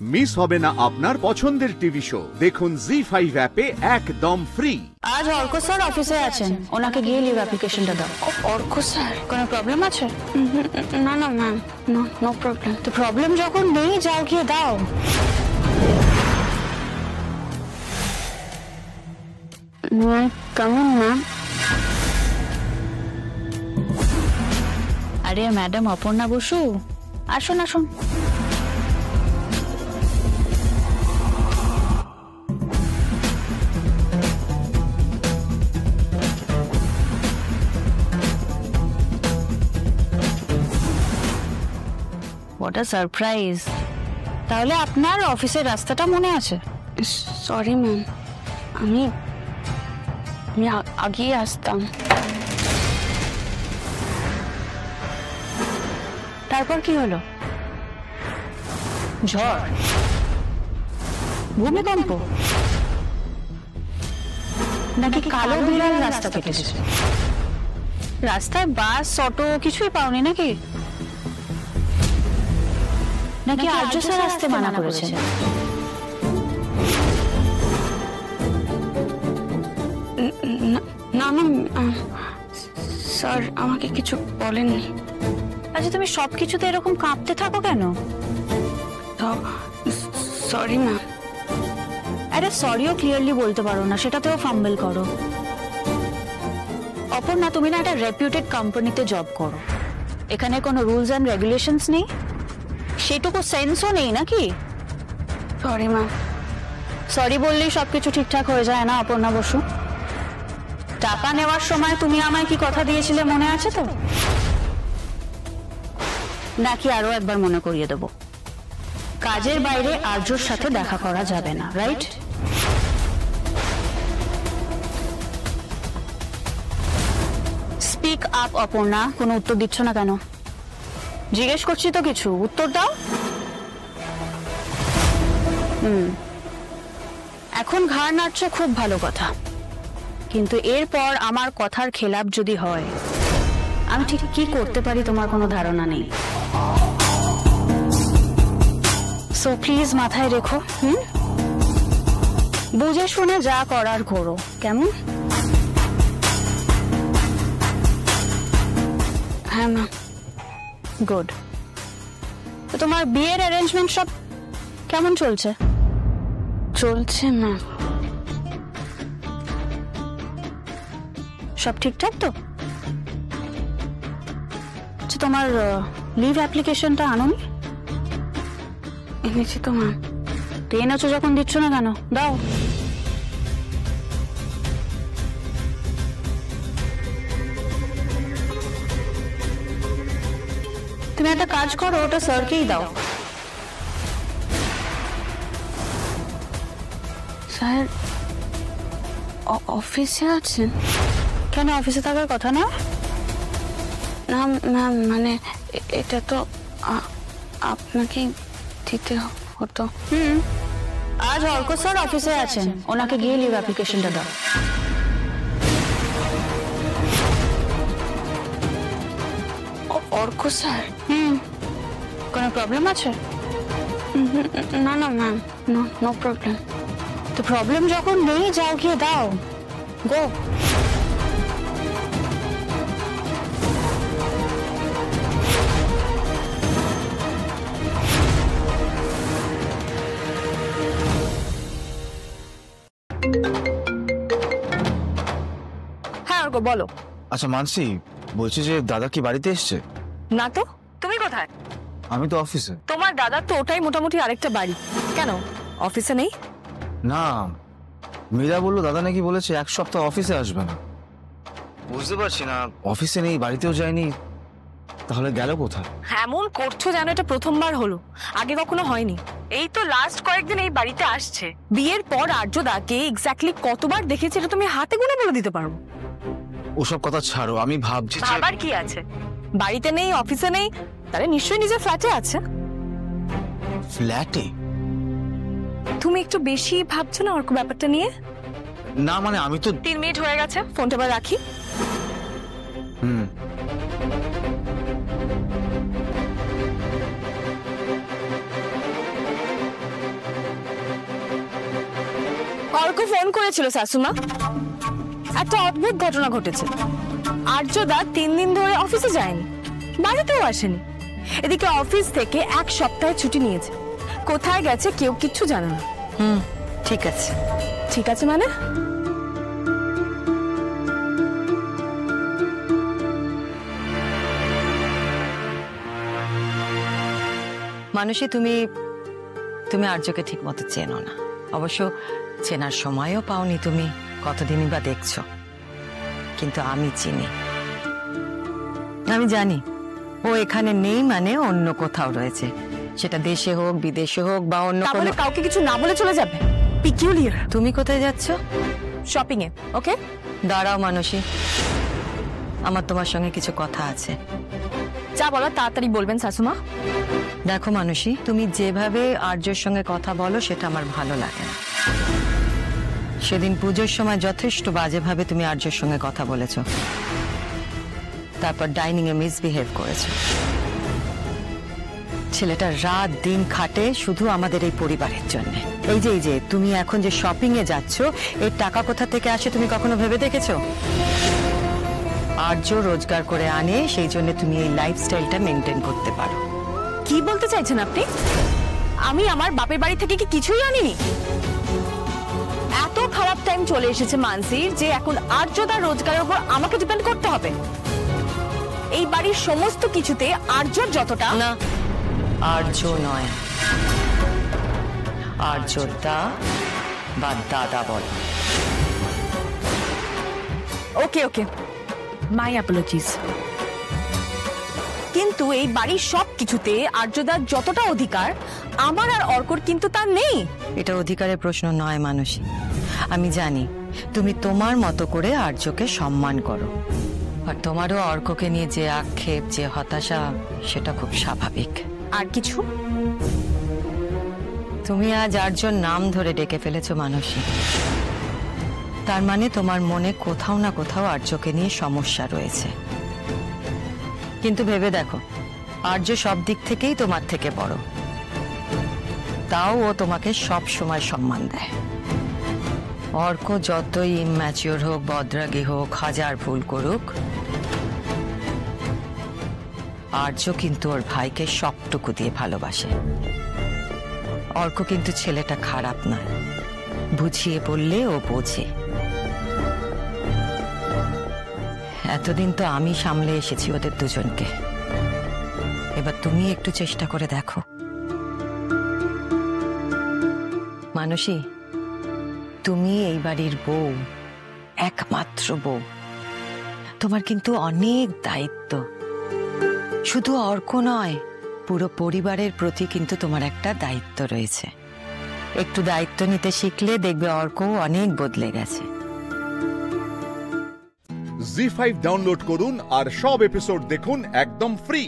Miss হবে না আপনার পছন্দের টিভি শো। দেখুন জি5 অ্যাপে একদম ফ্রি। আজ অর্ক স্যার অফিসে আছেন, ওনাকে গিয়ে লিভ অ্যাপ্লিকেশনটা দাও। অর্ক স্যার, কোনো প্রবলেম আছে? না না ম্যাম, নো প্রবলেম। তো প্রবলেম যখন নেই, যাও গিয়ে দাও। কেমন ম্যাম? আরে ম্যাডাম অপর্ণা বসু, আসুন আসুন। What a surprise! তাহলে আপনার অফিসের রাস্তাটা মনে আছে? সরি ম্যাম, আমি আগেই আসতাম। তারপর কি হলো? ঝড়, ভূমিকম্প, নাকি কালো বিড়াল রাস্তা কেটেছে? রাস্তায় বাস অটো কিছুই পাওনি নাকি? নাকি আর্য স্যার আসতে মানা করেছেন? না না স্যার আমাকে কিছু বলেননি। আচ্ছা, তুমি সবকিছুতে এরকম কাঁপতে থাকো কেন? Sorry ma'am. আরে সরিও ক্লিয়ারলি বলতে পারো না, সেটাতেও ফাম্বল করো। অপর্ণা, তুমি না একটা রেপুটেড কোম্পানিতে জব করো, এখানে কোনো রুলস অ্যান্ড রেগুলেশনস নেই, সেটুকু সেন্সও নেই নাকি? Sorry ma'am. সরি বললেই সবকিছু ঠিকঠাক হয়ে যায় না অপর্ণা বসু। টাকা নেওয়ার সময় তুমি আমায় কি কথা দিয়েছিলে মনে আছে তো? নাকি আরো একবার মনে করিয়ে দেব? কাজের বাইরে আর্যর সাথে দেখা করা যাবে না, রাইট? স্পিক আপ অপর্ণা, কোনো উত্তর দিচ্ছ না কেন? জিজ্ঞেস করছি তো কিছু, উত্তর দাও। এখন ঘাড় নাড়ছো, খুব ভালো কথা, কিন্তু এরপর আমার কথার খেলাপ যদি হয়, আমি ঠিক কি করতে পারি তোমার কোনো ধারণা নেই। সো প্লিজ মাথায় রেখো, বুঝে শুনে যা করার করো, কেমন? হ্যাঁ ম্যাম। গুড। তো তোমার বিয়ের অ্যারেঞ্জমেন্ট সব কেমন চলছে? চলছে ম্যাম। সব ঠিকঠাক তো? আচ্ছা, তোমার লিভ অ্যাপ্লিকেশনটা আনোনি? এনেছি তো ম্যাম। তো এনেছো যখন দিচ্ছ না কেন? দাও। তুমি একটা কাজ করো, ওটা স্যারকেই দাও। স্যার অফিসে আছেন? কেন, অফিসে থাকার কথা না? না ম্যাম, মানে এটা তো আপনাকে দিতে হতো। আজ অর্ক স্যার অফিসে আছেন, ওনাকে গিয়ে লিভ অ্যাপ্লিকেশনটা দাও। অর্ক স্যার? কোনো প্রবলেম আছে? না না ম্যাম, নো প্রবলেম। তো প্রবলেম যখন নেই, যাও গিয়ে দাও, গো। হ্যাঁ অর্ক, বলো। আচ্ছা মানসি, বলছি যে দাদা কি বাড়িতে এসছে? না তো, তুমি কোথায়? আমি তো অফিসে। তোমার দাদার তো ওটাই মোটামুটি আরেকটা বাড়ি, কেন অফিসে নেই? না, মীরা বললো দাদা নাকি বলেছে এক সপ্তাহ অফিসে আসবে না। বুঝতে পারছি না, অফিসে নেই, বাড়িতেও যায়নি, তাহলে গেল কোথায়? এমন করছো যেন এটা প্রথমবার হলো, আগে কখনো হয়নি। এই তো লাস্ট কয়েকদিন এই বাড়িতে আসছে। বিয়ের পর আর্যদাকে এক্স্যাক্টলি কতবার দেখেছি এটা তুমি হাতে গুনে বলে দিতে পারবো। ওসব কথা ছাড়ো, আমি ভাবছি ভাবার কি আছে? বাড়িতে নেই, অফিসে নেই, তাহলে নিশ্চয়ই নিজের ফ্ল্যাটে আছে। ফ্ল্যাটে? তুমি একটু বেশি ভাবছো না অর্ক ব্যাপারটা নিয়ে? না মানে আমি তো। 3 মিনিট হয়ে গেছে, ফোনটা আবার রাখি। অর্ক ফোন করেছিল শাশুমা, একটা অদ্ভুত ঘটনা ঘটেছে। আর্যদা 3 দিন ধরে অফিসে যায়নি, বাড়িতেও আসেনি। এদিকে অফিস থেকে 1 সপ্তাহে ছুটি নিয়েছে। কোথায় গেছে কেউ কিচ্ছু জানে না। ঠিক আছে। ঠিক আছে মানে? মানুষই তুমি আর্যকে ঠিক মতো চেনো না। অবশ্য চেনার সময়ও পাওনি তুমি, কতদিনই বা দেখছো। কিন্তু আমি চিনি, আমি জানি ও এখানে নেই মানে অন্য কোথাও রয়েছে, সেটা দেশে হোক বিদেশে হোক বা অন্য কোনো। তাহলে কাউকে কিছু না বলে চলে যাবে? পিকিউলিয়ার। তুমি কোথায় যাচ্ছ? শপিং এ। ওকে দাঁড়াও মানসী, আমার তোমার সঙ্গে কিছু কথা আছে। যা বলো তাড়াতাড়ি বলবেন শাশুমা। দেখো মানসী, তুমি যেভাবে আর্যর সঙ্গে কথা বলো সেটা আমার ভালো লাগে না। সেদিন পুজোর সময় যথেষ্ট বাজেভাবে তুমি আর্যর সঙ্গে কথা বলেছো, তারপর ডাইনিং এ মিসবিহেভ করেছো। ছেলেটা রাত দিন খাটে শুধু আমাদের এই পরিবারের জন্য। এই যে তুমি এখন যে শপিং এ যাচ্ছ, এর টাকা কোথা থেকে আসে তুমি কখনো ভেবে দেখেছো? আর্য রোজগার করে আনে, সেই জন্য তুমি এই লাইফস্টাইলটা মেনটেন করতে পারো। কি বলতে চাইছেন আপনি? আমি আমার বাপের বাড়ি থেকে কি কিছুই আনিনি? এত খারাপ টাইম চলে এসেছে মানসির যে এখন আর্যদার রোজগারের উপর আমাকে ডিপেন্ড করতে হবে। এই বাড়ির সমস্ত কিছুতে আর্যর যতটা। না, আর্য নয়, আর্যদা বা দাদা বল। ওকে ওকে, মাই অ্যাপোলজিস। কিন্তু এই বাড়ির সব কিছুতে আর্যদার যতটা অধিকার, আমার আর অর্কর কিন্তু তা নেই। এটা অধিকারের প্রশ্ন নয় মানসী। আমি জানি তুমি তোমার মতো করে আর্যকে সম্মান করো, আর তোমারও অর্ককে নিয়ে যে আক্ষেপ, যে হতাশা, সেটা খুব স্বাভাবিক। আর কিছু? তুমি আজ আর্যর নাম ধরে ডেকে ফেলেছো মানসী, তার মানে তোমার মনে কোথাও না কোথাও আর্যকে নিয়ে সমস্যা রয়েছে। কিন্তু ভেবে দেখো, আর্য সব দিক থেকেই তোমার থেকে বড়, তাও ও তোমাকে সব সময় সম্মান দেয়। অর্ক যতই ইম্যাচিওর হোক, বদরাগী হোক, হাজার ভুল করুক, আর্য কিন্তু ওর ভাইকে সবটুকু দিয়ে ভালোবাসে। অর্ক কিন্তু ছেলেটা খারাপ নয়, বুঝিয়ে বললে ও বোঝে। এতদিন তো আমি সামলে এসেছি ওদের দুজনকে, এবার তুমি একটু চেষ্টা করে দেখো। মানসী, তুমি এই বাড়ির বউ, একমাত্র বউ। তোমার কিন্তু অনেক দায়িত্ব, শুধু অর্ক নয়, পুরো পরিবারের প্রতি কিন্তু তোমার একটা দায়িত্ব রয়েছে। একটু দায়িত্ব নিতে শিখলে দেখবে অর্ক অনেক বদলে গেছে। জি5 ডাউনলোড করুন আর সব এপিসোড দেখুন একদম ফ্রি।